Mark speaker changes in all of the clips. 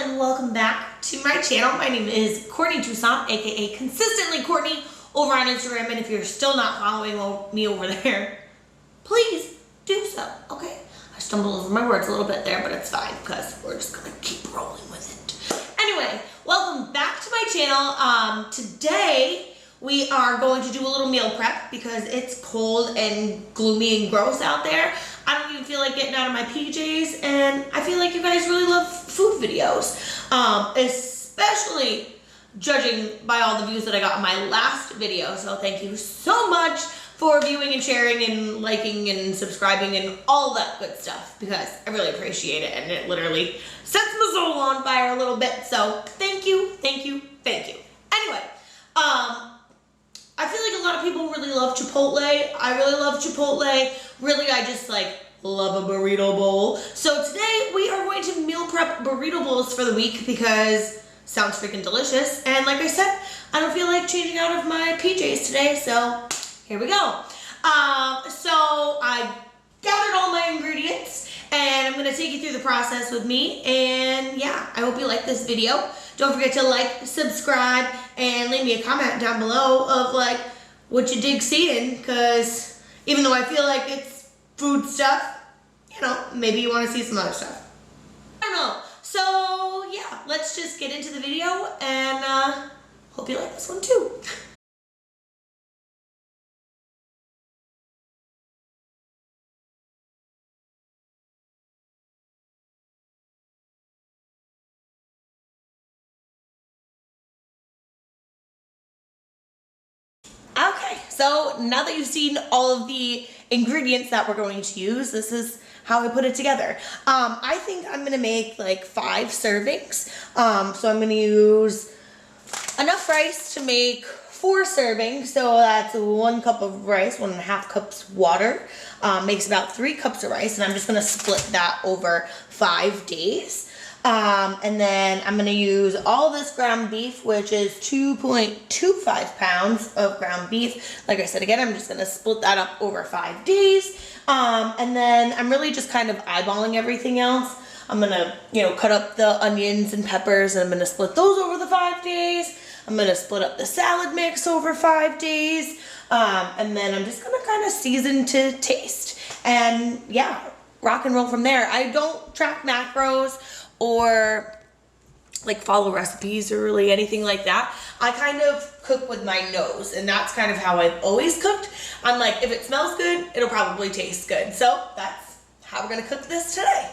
Speaker 1: and welcome back to my channel. My name is Courtney Toussaint, aka Consistently Courtney, over on Instagram. And if you're still not following me over there, please do so, okay? I stumbled over my words a little bit there, but it's fine because we're just gonna keep rolling with it. Anyway, welcome back to my channel. Today we are going to do a little meal prep because it's cold and gloomy and gross out there. I don't even feel like getting out of my PJs, and I feel like you guys really love food videos, especially judging by all the views that I got on my last video. So thank you so much for viewing and sharing and liking and subscribing and all that good stuff, because I really appreciate it, and it literally sets my soul on fire a little bit. So thank you, thank you, thank you. Anyway, I feel like a lot of people really love Chipotle. I really love Chipotle. Really, I just love a burrito bowl. So today we are going to meal prep burrito bowls for the week because sounds freaking delicious. And like I said, I don't feel like changing out of my PJs today, so here we go. So I gathered all my ingredients and I'm gonna take you through the process with me. And yeah, I hope you like this video. Don't forget to like, subscribe, and leave me a comment down below of what you dig seeing, because even though I feel like it's food stuff, you know, maybe you want to see some other stuff. I don't know. So yeah, let's just get into the video, and hope you like this one too. Okay, so now that you've seen all of the ingredients that we're going to use, this is how I put it together. I think I'm gonna make 5 servings. So I'm gonna use enough rice to make 4 servings. So that's 1 cup of rice, 1.5 cups water, makes about 3 cups of rice, and I'm just gonna split that over 5 days. And then I'm gonna use all this ground beef, which is 2.25 pounds of ground beef. Like I said, again, I'm just gonna split that up over 5 days. And then I'm really just kind of eyeballing everything else. I'm gonna, cut up the onions and peppers, and I'm gonna split those over the 5 days. I'm gonna split up the salad mix over 5 days. And then I'm just gonna kind of season to taste. And yeah, rock and roll from there. I don't track macros or follow recipes or really anything like that. I kind of cook with my nose, and that's kind of how I've always cooked. I'm like, if it smells good, it'll probably taste good. So that's how we're gonna cook this today.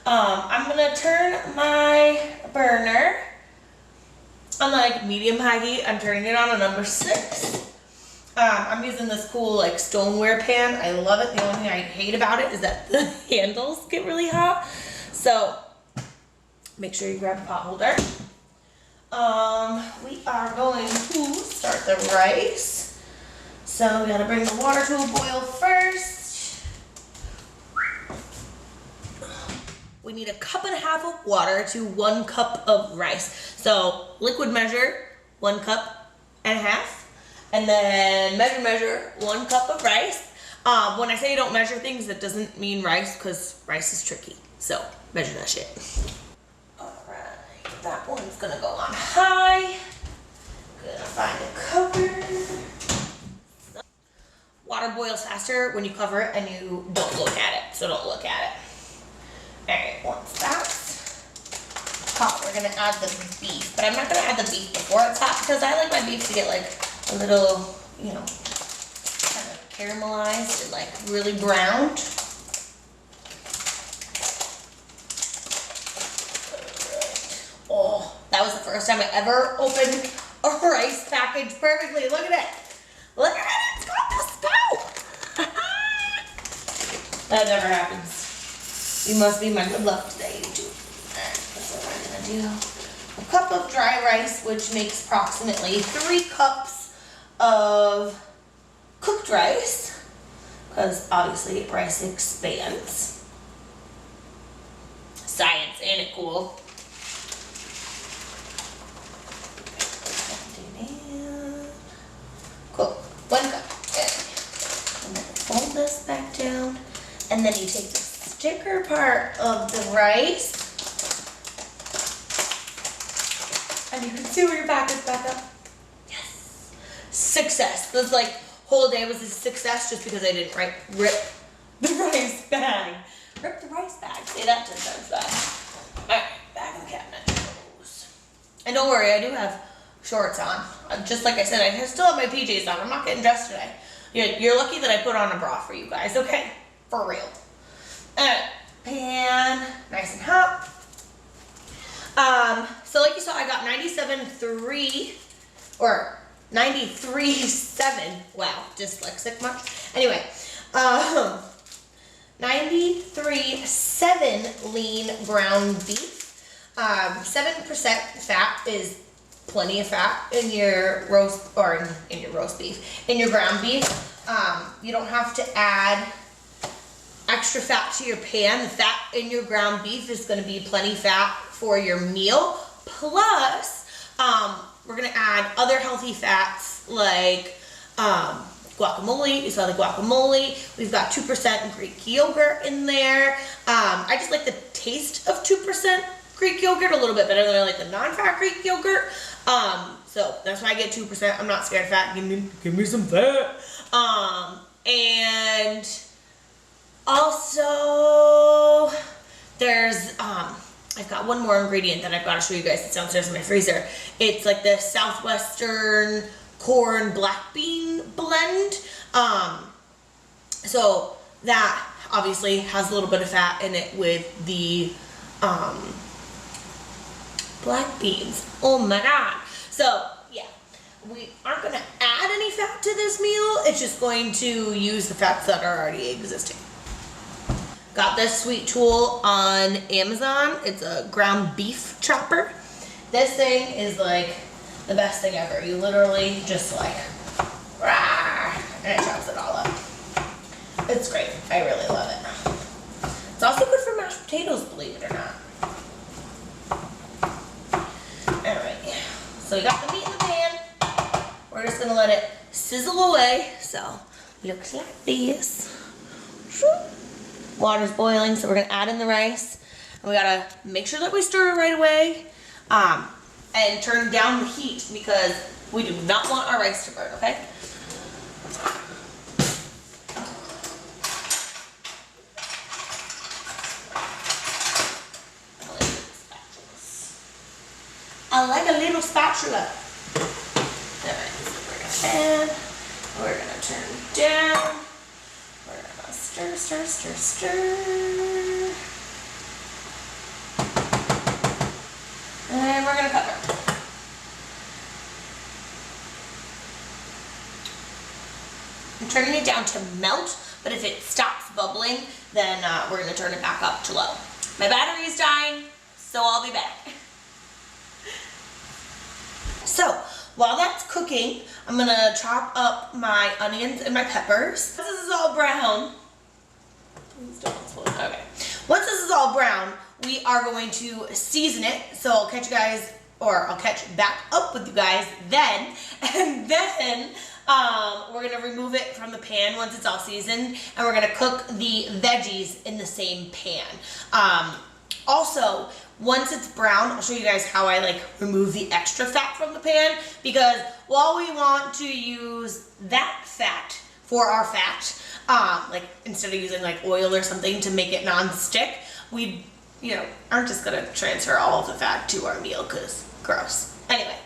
Speaker 1: I'm gonna turn my burner on medium high heat. I'm turning it on a number 6. I'm using this cool stoneware pan. I love it. The only thing I hate about it is that the handles get really hot. So make sure you grab a pot holder. We are going to start the rice. So we gotta bring the water to a boil first. We need 1.5 cups of water to 1 cup of rice. So liquid measure, 1.5 cups. And then measure 1 cup of rice. When I say don't measure things, that doesn't mean rice, because rice is tricky. So measure that shit. That one's gonna go on high. Gonna find a cover. Water boils faster when you cover it and you don't look at it, so don't look at it. Alright, once that's hot, we're gonna add the beef. But I'm not gonna add the beef before it's hot, because I like my beef to get a little, kind of caramelized and really browned. Oh, that was the first time I ever opened a rice package perfectly. Look at it. Look at it. It's got the scoop. That never happens. You must be my good luck today, YouTube. Alright, that's what we're gonna do. 1 cup of dry rice, which makes approximately 3 cups of cooked rice, because obviously rice expands. Science, ain't it cool? Cool. 1 cup. And then fold this back down. And then you take the sticker part of the rice And you can see where your back is back up. Yes. Success. This like whole day was a success just because I didn't rip the rice bag. Rip the rice bag. Say that 10 times fast. Alright, back in the cabinet. And don't worry, I do have shorts on. Just like I said, I still have my PJs on. I'm not getting dressed today. You're lucky that I put on a bra for you guys, okay? For real. Pan, nice and hot. So like you saw, I got 97.3 or 93.7. Wow, dyslexic much? Anyway, 93.7 lean ground beef. 7% fat is plenty of fat in your roast, or in your roast beef, in your ground beef. You don't have to add extra fat to your pan. The fat in your ground beef is going to be plenty fat for your meal. Plus, we're going to add other healthy fats like guacamole. You saw the guacamole. We've got 2% Greek yogurt in there. I just like the taste of 2% Greek yogurt a little bit better than I like the non-fat Greek yogurt. So that's why I get 2%. I'm not scared of fat. Give me some fat. And also there's I've got one more ingredient that I've got to show you guys. It's downstairs in my freezer. It's like the Southwestern corn black bean blend. So that obviously has a little bit of fat in it with the black beans. Oh my god. So yeah, we aren't going to add any fat to this meal. It's just going to use the fats that are already existing. Got this sweet tool on Amazon. It's a ground beef chopper. This thing is like the best thing ever. You literally just like, rah, and it chops it all up. It's great. I really love it. It's also good for mashed potatoes, believe it or not. Alright, so we got the meat in the pan. We're just gonna let it sizzle away. So, looks like this. Water's boiling, so we're gonna add in the rice. And we gotta make sure that we stir it right away. And turn down the heat because we do not want our rice to burn, okay? I like a little spatula. Alright, so we're gonna turn down. We're gonna stir, stir, stir, stir. And we're gonna cover. I'm turning it down to melt, but if it stops bubbling, then we're gonna turn it back up to low. My battery is dying, so I'll be back. So, while that's cooking, I'm gonna chop up my onions and my peppers. Once this is all brown, please don't explode. Okay. Once this is all brown, we are going to season it. So I'll catch you guys, or I'll catch back up with you guys then. And then we're gonna remove it from the pan once it's all seasoned, and we're gonna cook the veggies in the same pan. Also, once it's brown, I'll show you guys how I like remove the extra fat from the pan, because while we want to use that fat for our fat, like instead of using like oil or something to make it non-stick, we, you know, aren't just gonna transfer all of the fat to our meal because gross. Anyway,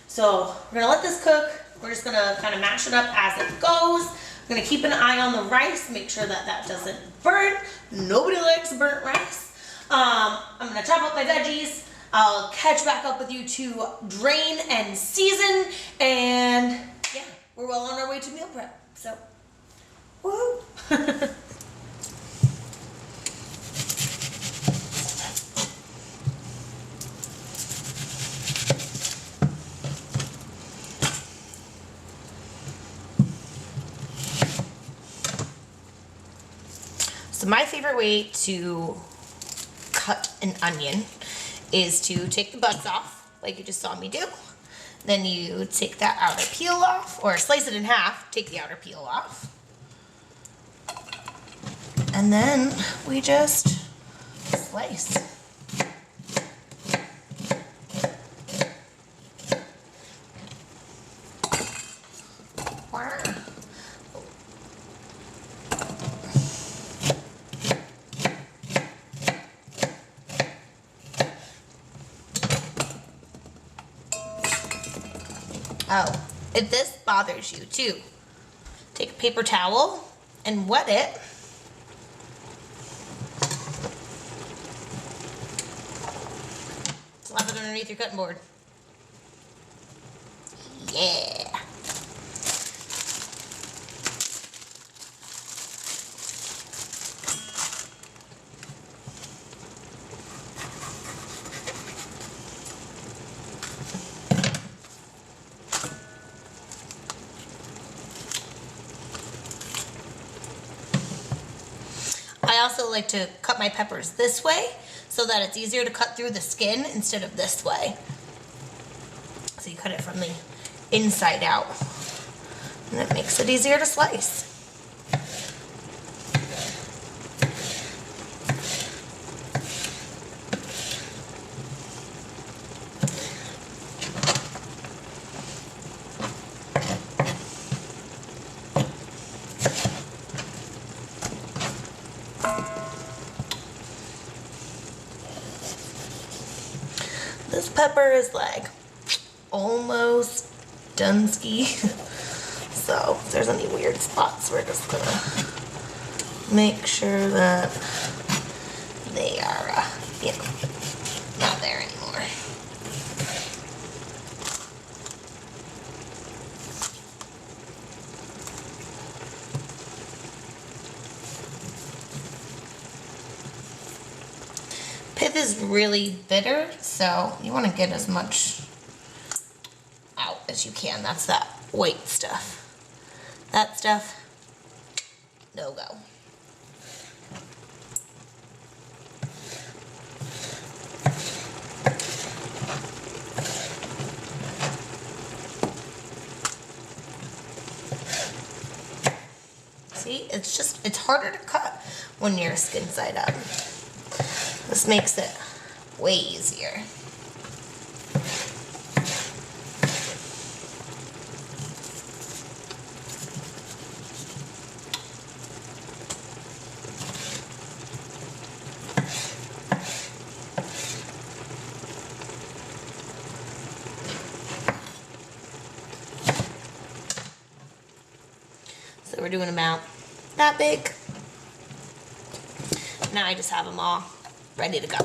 Speaker 1: so we're gonna let this cook. We're just gonna kind of mash it up as it goes. We're gonna keep an eye on the rice, make sure that that doesn't burn. Nobody likes burnt rice. I'm gonna chop up my veggies. I'll catch back up with you to drain and season, and yeah, we're well on our way to meal prep. So, woo! So my favorite way to cut an onion is to take the buds off, like you just saw me do. Then you take that outer peel off, or slice it in half, take the outer peel off. And then we just slice. Oh, if this bothers you too, take a paper towel and wet it. Slap it underneath your cutting board. Yeah. I also like to cut my peppers this way so that it's easier to cut through the skin instead of this way. So you cut it from the inside out, and it makes it easier to slice. This pepper is like almost Dunsky. So if there's any weird spots, we're just gonna make sure that they are, you know, not there anymore. Pith is really bitter, so you want to get as much out as you can. That's that white stuff. That stuff, no go. See, it's harder to cut when you're skin side up. This makes it way easier. So we're doing about that big. Now I just have them all ready to go.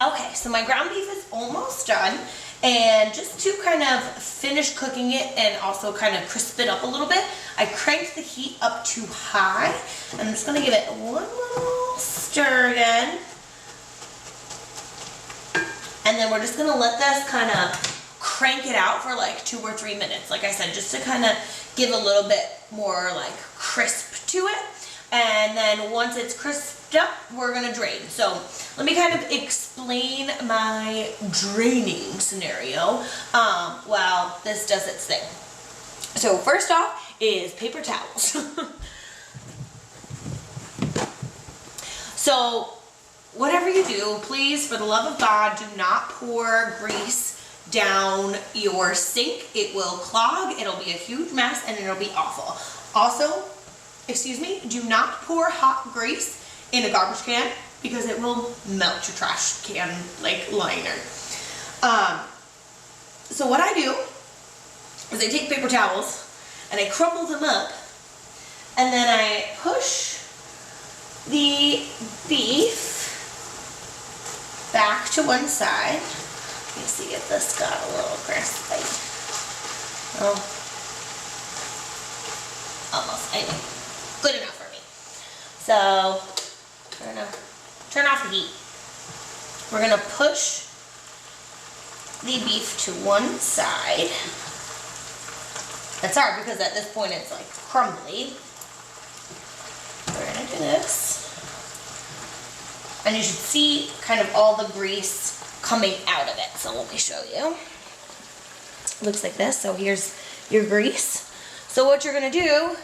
Speaker 1: Okay, so my ground beef is almost done, and just to kind of finish cooking it and also kind of crisp it up a little bit, I cranked the heat up too high. I'm just gonna give it one little stir again. And then we're just gonna let this kind of crank it out for like 2 or 3 minutes. Like I said, just to kind of give a little bit more like crisp to it. And then once it's crisped up, we're gonna drain. So let me kind of explain my draining scenario while this does its thing. So first off is paper towels. So whatever you do, please, for the love of God, do not pour grease down your sink. It will clog, it'll be a huge mess, and it'll be awful. Also, excuse me, do not pour hot grease in a garbage can because it will melt your trash can like liner. So what I do is I take paper towels and I crumple them up, and then I push the beef back to one side. Let me see if this got a little crispy. Oh, almost. Anyway, good enough for me. So we're gonna turn off the heat. We're gonna push the beef to one side. That's hard because at this point it's like crumbly. We're gonna do this. And you should see kind of all the grease coming out of it. So let me show you. It looks like this. So here's your grease. So what you're gonna do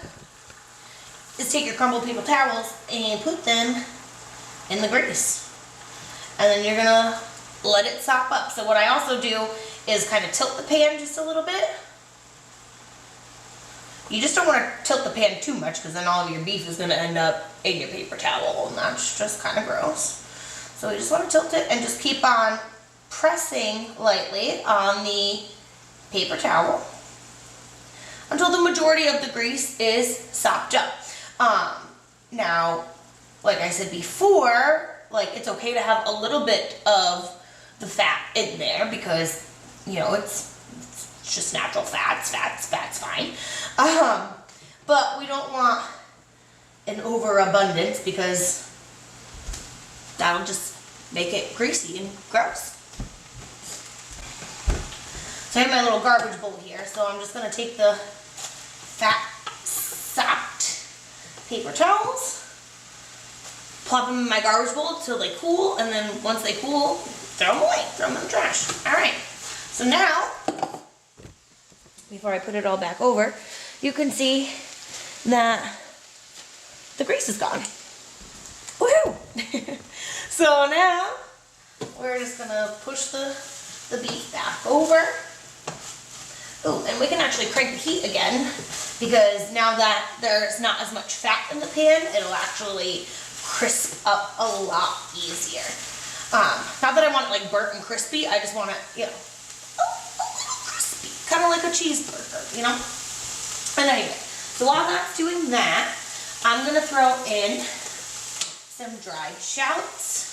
Speaker 1: is take your crumbled paper towels and put them in the grease. And then you're gonna let it sop up. So what I also do is kind of tilt the pan just a little bit. You just don't want to tilt the pan too much because then all of your beef is going to end up in your paper towel, and that's just kind of gross. So we just want to tilt it and just keep on pressing lightly on the paper towel. until the majority of the grease is sopped up. Now, like I said before, like it's okay to have a little bit of the fat in there because, you know, it's just natural fats, fat's fine. But we don't want an overabundance because that'll just make it greasy and gross. So I have my little garbage bowl here, so I'm just gonna take the fat sopped paper towels, plop them in my garbage bowl till they cool, and then once they cool, throw them away, throw them in the trash. All right, so now, before I put it all back over, you can see that the grease is gone. Woohoo! So now, we're just gonna push the beef back over. Oh, and we can actually crank the heat again because now that there's not as much fat in the pan, it'll actually crisp up a lot easier. Not that I want it like burnt and crispy, I just want it, you know, a little crispy, kind of like a cheeseburger, you know? And anyway, so while that's doing that, I'm gonna throw in some dried shallots,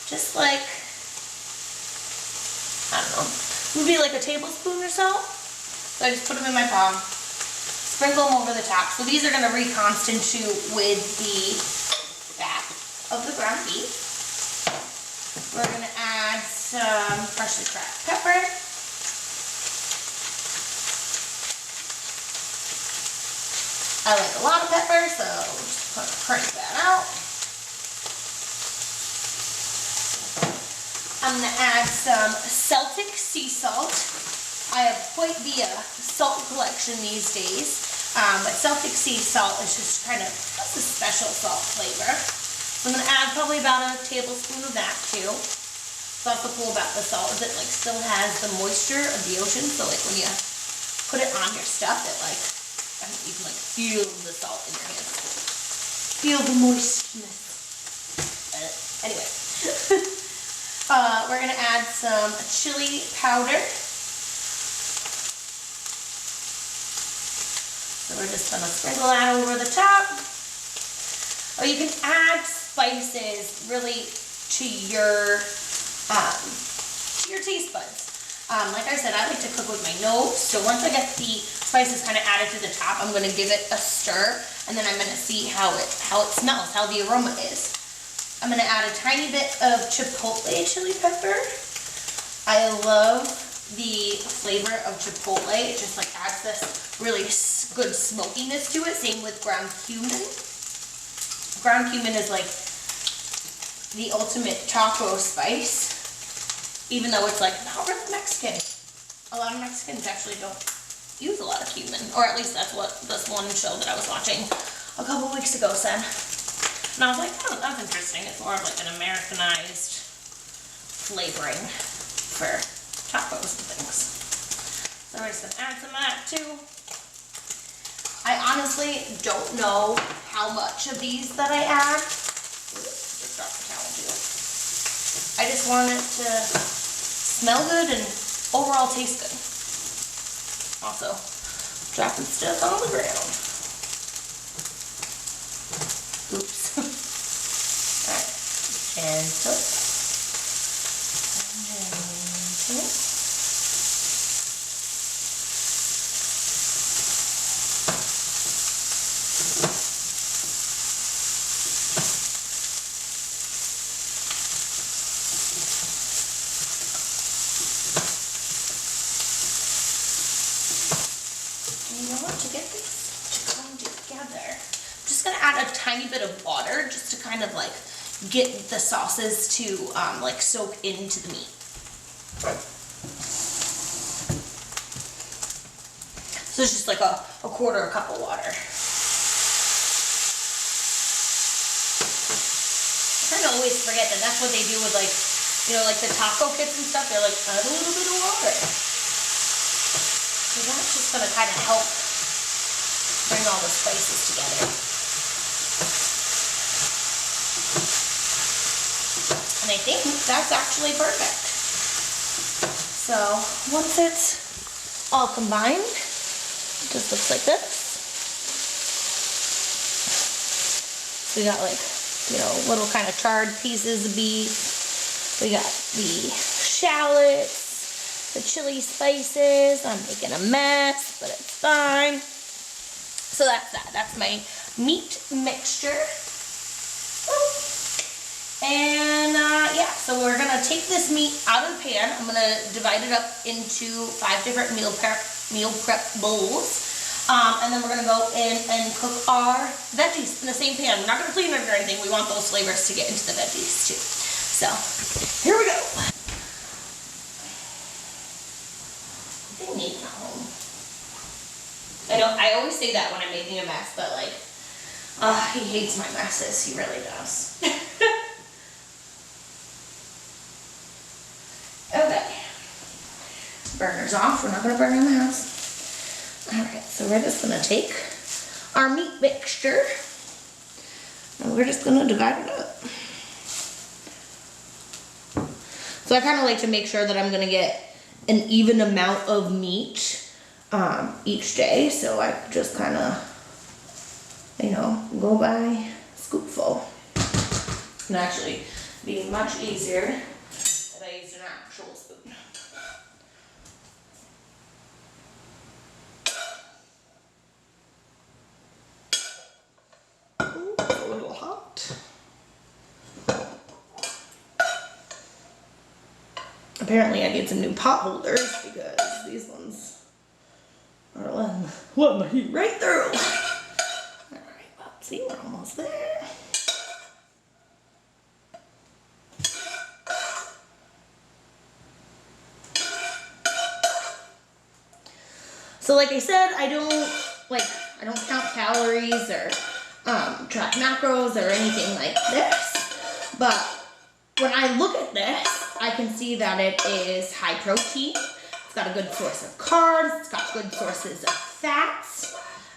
Speaker 1: just like, I don't know, maybe like a tablespoon or so. So I just put them in my palm, sprinkle them over the top. So these are gonna reconstitute with the fat of the ground beef. We're gonna add some freshly cracked pepper. I like a lot of pepper, so just crank that out. I'm gonna add some Celtic sea salt. I have quite the salt collection these days, but Celtic sea salt is just kind of, that's a special salt flavor. So I'm gonna add probably about a tablespoon of that too. So that's what's cool about the salt is it like still has the moisture of the ocean. So like when you put it on your stuff, it like, you can like feel the salt in your hands. Feel the moistness. Anyway, we're gonna add some chili powder. So we're just gonna sprinkle that over the top. Or you can add spices really to your taste buds. Like I said, I like to cook with my nose. So once I get the spices kind of added to the top, I'm gonna give it a stir, and then I'm gonna see how it smells, how the aroma is. I'm gonna add a tiny bit of Chipotle chili pepper. I love the flavor of Chipotle. It just like adds this really good smokiness to it. Same with ground cumin. Ground cumin is like the ultimate taco spice, even though it's like not really Mexican. A lot of Mexicans actually don't use a lot of cumin, or at least that's what this one show that I was watching a couple weeks ago said. And I was like, oh, that's interesting. It's more of like an Americanized flavoring for tacos and things. So we're just gonna add some of that too. I honestly don't know how much of these that I add. Just drop the towel too. I just want it to smell good and overall taste good. Also, dropping stuff on the ground. Oops. Alright, gentle. Gentle. Tiny bit of water just to kind of like get the sauces to like soak into the meat. So it's just like a quarter a cup of water. I kind of always forget that that's what they do with like, you know, like the taco kits and stuff. They're like, add a little bit of water. So that's just gonna kind of help bring all the spices together. And I think that's actually perfect. So once it's all combined, just looks like this. So we got like, you know, little kind of charred pieces of beef. We got the shallots, the chili spices. I'm making a mess, but it's fine. So that's that. That's my meat mixture. And yeah, so we're gonna take this meat out of the pan. I'm gonna divide it up into 5 different meal prep bowls. And then we're gonna go in and cook our veggies in the same pan. We're not gonna clean it or anything. We want those flavors to get into the veggies too. So here we go. They need it at home. I know I always say that when I'm making a mess, but like, he hates my messes. He really does. Okay. Burner's off. We're not going to burn in the house. Alright, so we're just going to take our meat mixture and we're just going to divide it up. So I kind of like to make sure that I'm going to get an even amount of meat each day. So I just kind of, you know, go by scoopful. And actually be much easier if I used an actual spoon. Ooh, it's a little hot. Apparently I need some new pot holders because these ones are letting the heat right through. Alright, well, see, we're almost there. So like I said, I don't count calories or track macros or anything like this. But when I look at this, I can see that it is high protein. It's got a good source of carbs. It's got good sources of fats.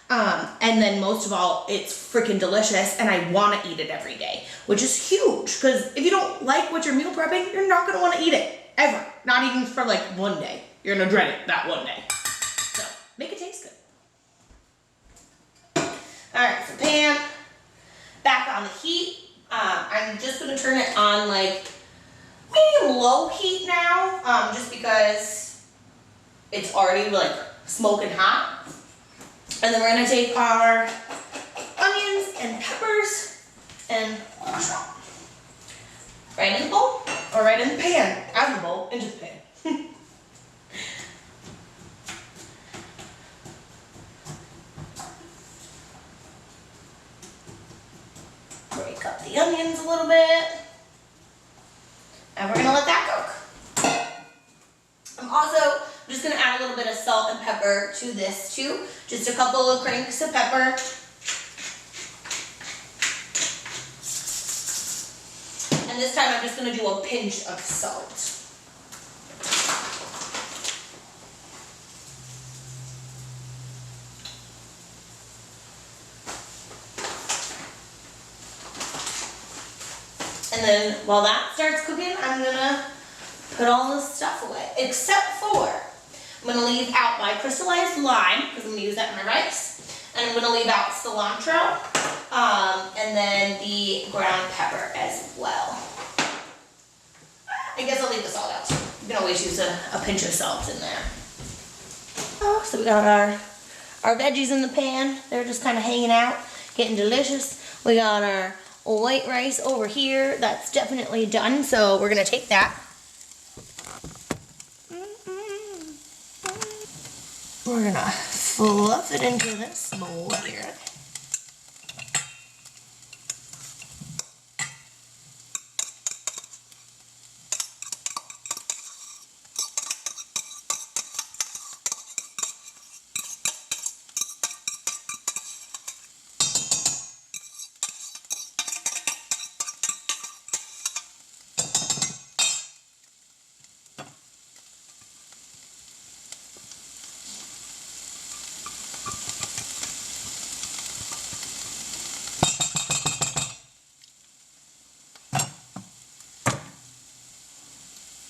Speaker 1: And then most of all, it's freaking delicious and I want to eat it every day, which is huge because if you don't like what you're meal prepping, you're not going to want to eat it ever. Not even for like one day. You're going to dread it that one day. So make it taste good. Alright, so pan, back on the heat. I'm just going to turn it on like medium low heat now, just because it's already like smoking hot. And then we're going to take our onions and peppers and wash them. Right in the bowl, or right in the pan, out of the bowl, into the pan. Break up the onions a little bit. And we're going to let that cook. I'm also just going to add a little bit of salt and pepper to this too. Just a couple of cranks of pepper. And this time I'm just going to do a pinch of salt. And then while that starts cooking, I'm going to put all this stuff away. Except for, I'm going to leave out my crystallized lime, because I'm going to use that in my rice. And I'm going to leave out cilantro, and then the ground pepper as well. I guess I'll leave the salt out too. You can always use a pinch of salt in there. Oh, so we got our veggies in the pan. They're just kind of hanging out, getting delicious. We got our white rice over here. That's definitely done, so we're going to take that. We're going to fluff it into this bowl here.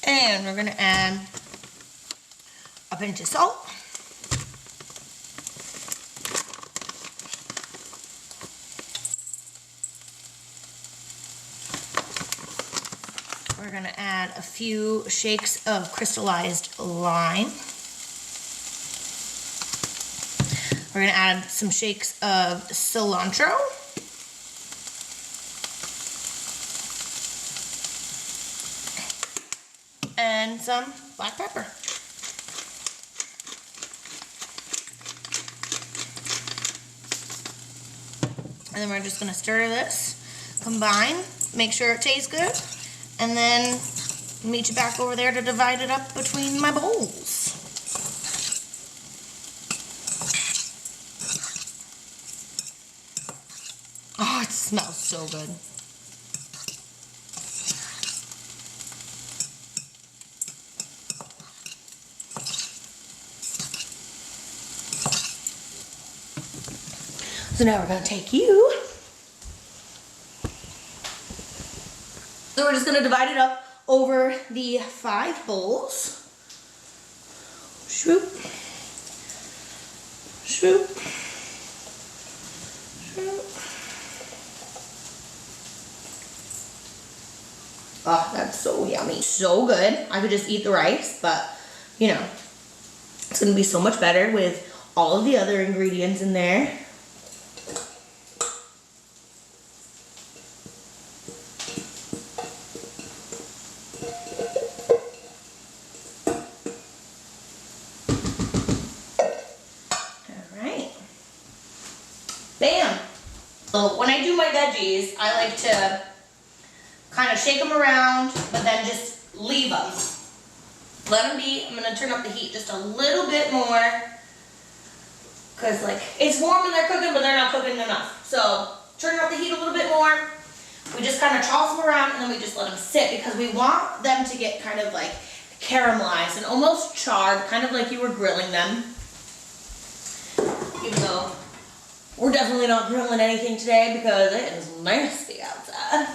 Speaker 1: And we're going to add a pinch of salt. gonna add a few shakes of crystallized lime. We're gonna add some shakes of cilantro. And some black pepper. And then we're just gonna stir this, combine, make sure it tastes good, and then meet you back over there to divide it up between my bowls. Oh, it smells so good. So now we're gonna take you. So we're just gonna divide it up over the 5 bowls. Swoop. Swoop. Swoop. Oh, that's so yummy. So good. I could just eat the rice, but you know, it's gonna be so much better with all of the other ingredients in there. Bam! So when I do my veggies, I like to kind of shake them around, but then just leave them. Let them be. I'm going to turn up the heat just a little bit more, because like it's warm and they're cooking, but they're not cooking enough. So turn up the heat a little bit more. We just kind of toss them around and then we just let them sit, because we want them to get kind of like caramelized and almost charred, kind of like you were grilling them. Even though we're definitely not grilling anything today because it is nasty outside.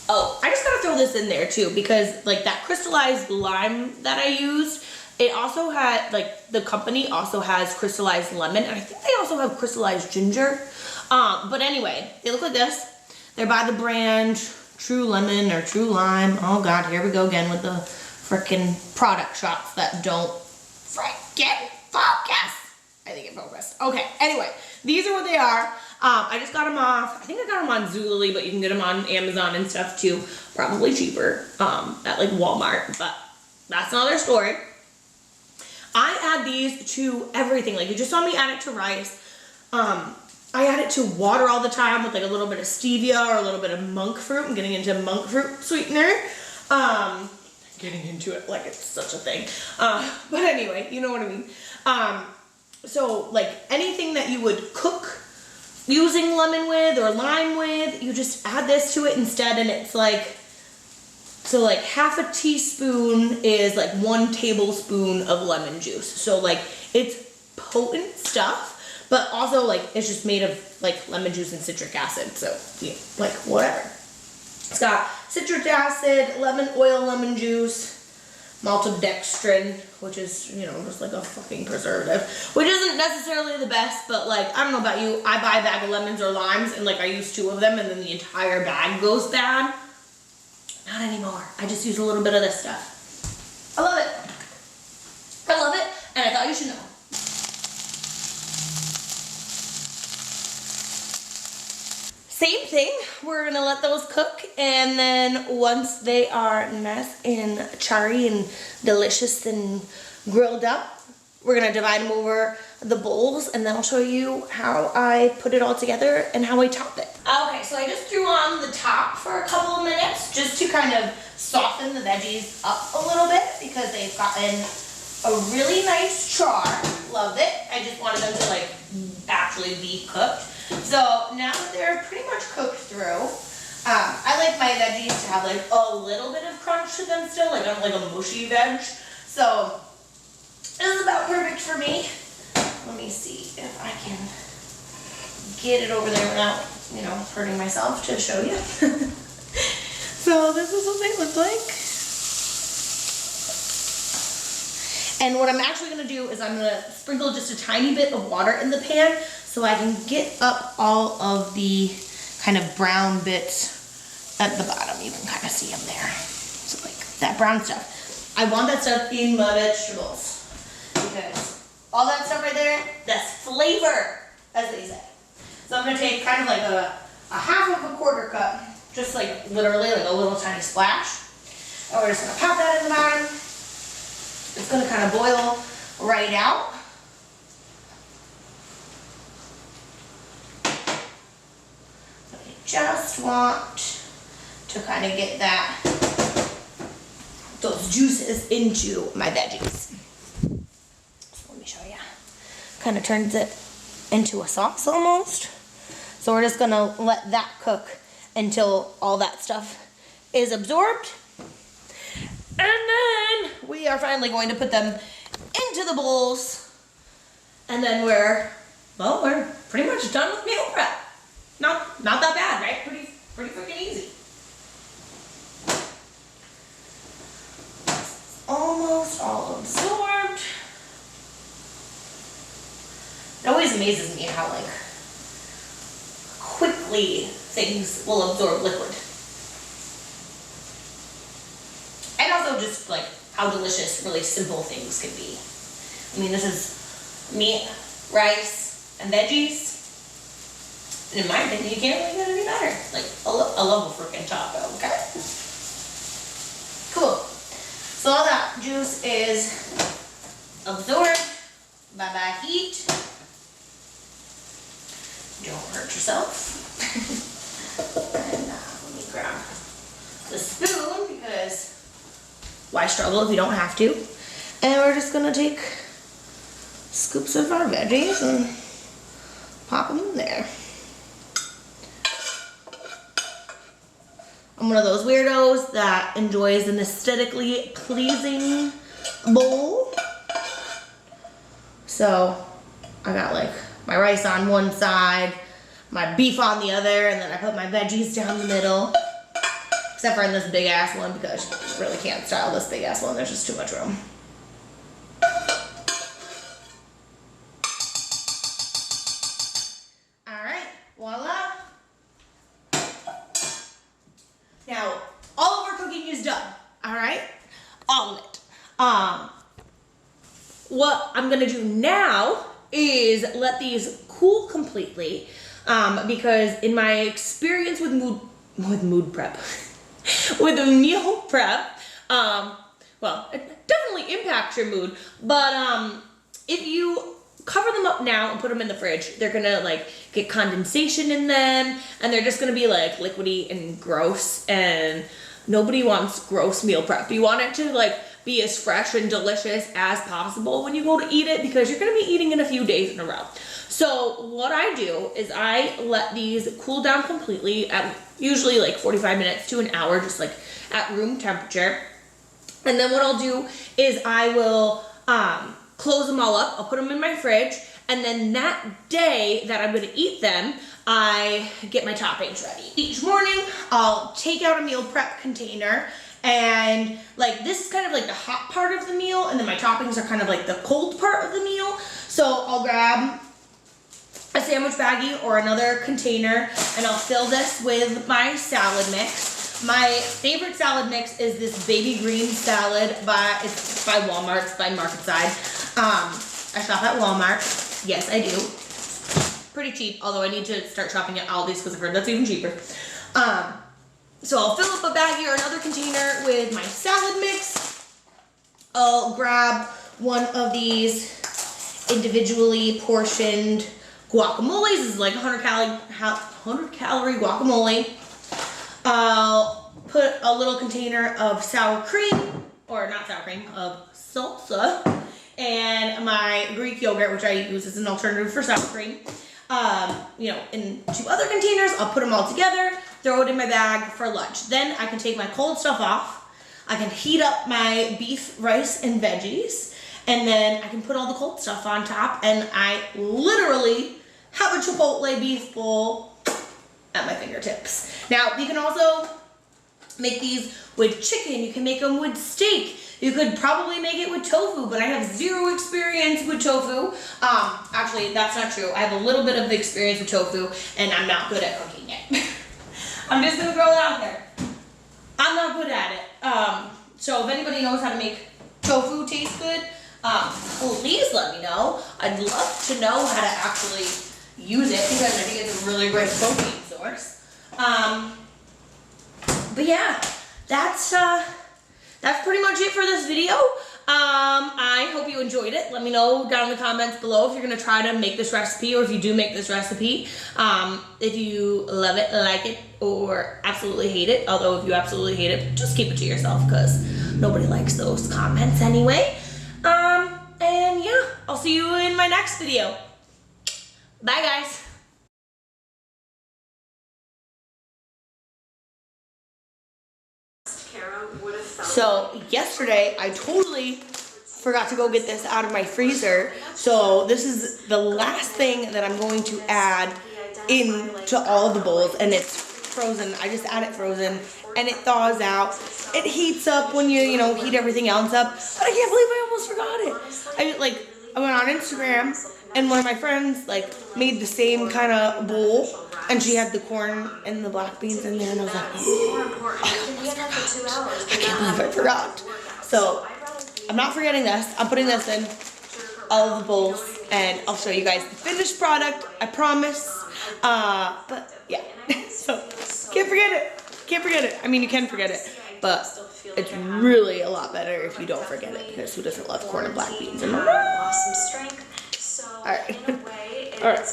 Speaker 1: Oh, I just gotta throw this in there too, because like that crystallized lime that I used, it also had, like, the company also has crystallized lemon, and I think they also have crystallized ginger. But anyway, they look like this. They're by the brand True Lemon or True Lime. Oh God, here we go again with the frickin' product shots that don't frickin' focus. I think it focused. Okay, anyway, these are what they are. I just got them off. I think I got them on Zulily, but you can get them on Amazon and stuff too. Probably cheaper at like Walmart, but that's another story. I add these to everything. Like you just saw me add it to rice. I add it to water all the time with like a little bit of stevia or a little bit of monk fruit. I'm getting into monk fruit sweetener. Getting into it like it's such a thing. But anyway, you know what I mean. So like anything that you would cook using lemon with or lime with, you just add this to it instead, and it's like, so like half a teaspoon is like 1 tablespoon of lemon juice. So like it's potent stuff, but also like it's just made of like lemon juice and citric acid. So yeah, like whatever. It's got citric acid, lemon oil, lemon juice, maltodextrin, which is, you know, just like a fucking preservative, which isn't necessarily the best, but like, I don't know about you, I buy a bag of lemons or limes and like I use 2 of them and then the entire bag goes bad. Not anymore. I just use a little bit of this stuff. I love it. I love it, and I thought you should know. Same thing, we're gonna let those cook, and then once they are nice and charry and delicious and grilled up, we're gonna divide them over the bowls, and then I'll show you how I put it all together and how I top it. Okay, so I just threw on the top for a couple of minutes just to kind of soften the veggies up a little bit because they've gotten a really nice char. Love it. I just wanted them to like actually be cooked. So now that they're pretty much cooked through, I like my veggies to have like a little bit of crunch to them still. Like I don't like a mushy veg. So this is about perfect for me. Let me see if I can get it over there without, you know, hurting myself to show you. So this is what they look like. And what I'm actually gonna do is I'm gonna sprinkle just a tiny bit of water in the pan so I can get up all of the kind of brown bits at the bottom. You can kind of see them there. So like that brown stuff. I want that stuff in my vegetables because all that stuff right there, that's flavor, as they say. So I'm gonna take kind of like a half of a quarter cup, just like literally like a little tiny splash. And we're just gonna pop that in the bottom. It's gonna kind of boil right out. I just want to kind of get those juices into my veggies. So let me show you. Kind of turns it into a sauce almost. So we're just gonna let that cook until all that stuff is absorbed. And then we are finally going to put them into the bowls. And then we're pretty much done with meal prep. Not that bad, right? Pretty freaking easy. Almost all absorbed. It always amazes me how like quickly things will absorb liquid. And also just like how delicious really simple things can be. I mean, this is meat, rice, and veggies. And in my opinion, you can't really get any better. Like, I love a freaking taco, okay? Cool. So all that juice is absorbed by my heat. Don't hurt yourself. And let me grab the spoon because why struggle if you don't have to? And we're just gonna take scoops of our veggies and pop them in there. I'm one of those weirdos that enjoys an aesthetically pleasing bowl. So I got like my rice on one side, my beef on the other, and then I put my veggies down the middle. Except for in this big ass one because you really can't style this big ass one. There's just too much room. Alright, voila. Now, all of our cooking is done. Alright? All of it. What I'm gonna do now is let these cool completely. Because in my experience with mood prep. With a meal prep, well, it definitely impacts your mood, but if you cover them up now and put them in the fridge, they're gonna like get condensation in them, and they're just gonna be like liquidy and gross, and nobody wants gross meal prep. You want it to like be as fresh and delicious as possible when you go to eat it, because you're gonna be eating it a few days in a row. So what I do is I let these cool down completely at usually like 45 minutes to an hour, just like at room temperature. And then what I'll do is I will close them all up. I'll put them in my fridge. And then that day that I'm gonna eat them, I get my toppings ready. Each morning, I'll take out a meal prep container, and like this is kind of like the hot part of the meal, and then my toppings are kind of like the cold part of the meal. So I'll grab a sandwich baggie or another container, and I'll fill this with my salad mix. My favorite salad mix is this baby green salad it's by Walmart, it's by Market Side. I shop at Walmart. Yes, I do. Pretty cheap, although I need to start shopping at Aldi's because I've heard that's even cheaper. So I'll fill up a baggie or another container with my salad mix. I'll grab one of these individually portioned guacamoles. This is like 100 calorie guacamole. I'll put a little container of sour cream, or not sour cream, of salsa, and my Greek yogurt, which I use as an alternative for sour cream. In 2 other containers. I'll put them all together, throw it in my bag for lunch. Then I can take my cold stuff off. I can heat up my beef, rice, and veggies, and then I can put all the cold stuff on top, and I literally have a Chipotle beef bowl at my fingertips. Now, you can also make these with chicken. You can make them with steak. You could probably make it with tofu, but I have zero experience with tofu. Actually, that's not true. I have a little bit of experience with tofu, and I'm not good at cooking it. I'm just gonna throw it out there. I'm not good at it. So if anybody knows how to make tofu taste good, please let me know. I'd love to know how to actually use it because I think it's a really great protein source. But yeah, that's pretty much it for this video. I hope you enjoyed it. Let me know down in the comments below if you're gonna try to make this recipe, or if you do make this recipe, if you love it, like it, or absolutely hate it. Although if you absolutely hate it, just keep it to yourself because nobody likes those comments anyway. And yeah, I'll see you in my next video. Bye guys. So yesterday I totally forgot to go get this out of my freezer. So this is the last thing that I'm going to add into all of the bowls, and it's frozen. I just add it frozen and it thaws out. It heats up when you know, heat everything else up. But I can't believe I almost forgot it. I went on Instagram and one of my friends made the same kind of bowl, and she had the corn and the black beans in there, and I was like, oh, I can't believe I forgot. So I'm not forgetting this. I'm putting this in all of the bowls, and I'll show you guys the finished product, I promise. But yeah, so can't forget it. Can't forget it. I mean, you can forget it, but it's really a lot better if you don't forget it, because who doesn't love corn and black beans? All right. All right.